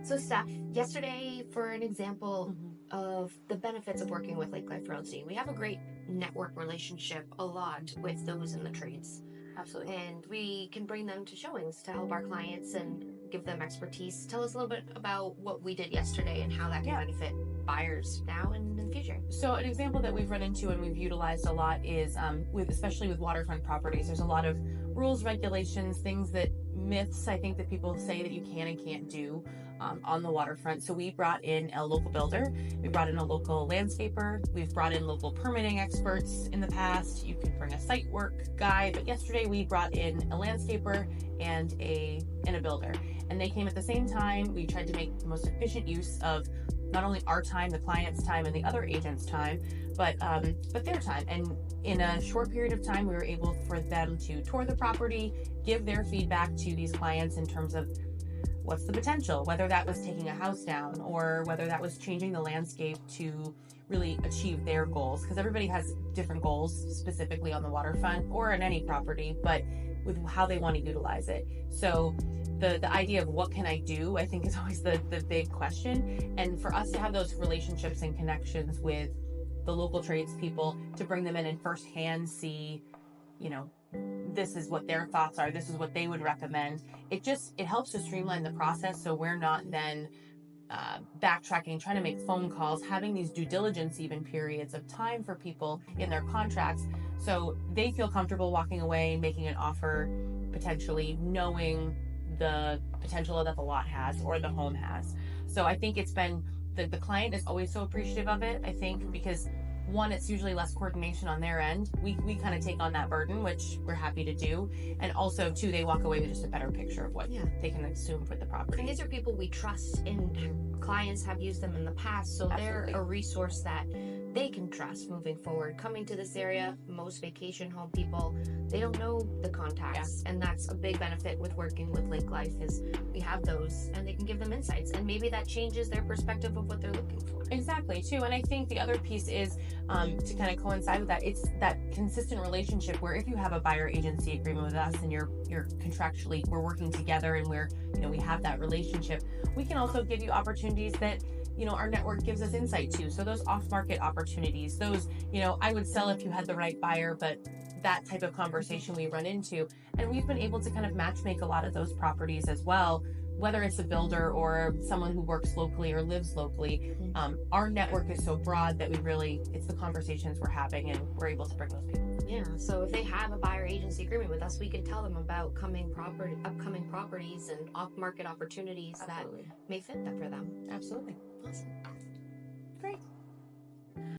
So, Steph, yesterday, for an example Mhm. of the benefits of working with Lake Life Realty, we have a great network relationship a lot with those in the trades. Absolutely. And we can bring them to showings to help our clients and give them expertise. Tell us a little bit about what we did yesterday and how that can Yeah. benefit buyers now and in the future. So an example that we've run into and we've utilized a lot is especially with waterfront properties. There's a lot of rules, regulations, things that myths I think that people say that you can and can't do on the waterfront. So we brought in a local builder, we brought in a local landscaper, we've brought in local permitting experts in the past. You could bring a site work guy, but yesterday we brought in a landscaper and a builder, and they came at the same time. We tried to make the most efficient use of not only our time, the client's time, and the other agent's time, but their time. And in a short period of time, we were able for them to tour the property, give their feedback to these clients in terms of what's the potential, whether that was taking a house down or whether that was changing the landscape to really achieve their goals, because everybody has different goals specifically on the waterfront or in any property, but with how they want to utilize it. So the idea of what can I do, I think, is always the big question. And for us to have those relationships and connections with the local tradespeople, to bring them in and firsthand see, you know, this is what their thoughts are, this is what they would recommend. It helps to streamline the process, so we're not then backtracking, trying to make phone calls, having these due diligence even periods of time for people in their contracts, so they feel comfortable walking away, making an offer, potentially knowing the potential that the lot has or the home has. So I think it's been the client is always so appreciative of it, I think, because one, it's usually less coordination on their end. We kind of take on that burden, which we're happy to do. And also, two, they walk away with just a better picture of what they can assume for the property. And these are people we trust, and clients have used them in the past, so Absolutely. they're a resource that they can trust moving forward. Coming to this area, most vacation home people, they don't know the contacts, and that's a big benefit with working with Lake Life is we have those, and they can give them insights, and maybe that changes their perspective of what they're looking for. Exactly, too. And I think the other piece is to kind of coincide with that, it's that consistent relationship where if you have a buyer agency agreement with us and you're contractually, we're working together and we have that relationship, we can also give you opportunities that our network gives us insight to. So those off-market opportunities, those, I would sell if you had the right buyer, but that type of conversation we run into. And we've been able to kind of matchmake a lot of those properties as well, whether it's a builder or someone who works locally or lives locally. Our network is so broad that it's the conversations we're having, and we're able to bring those people. Yeah, so if they have a buyer agency agreement with us, we can tell them about upcoming properties and off-market opportunities. Absolutely. That may fit that for them. Absolutely. Awesome. Great.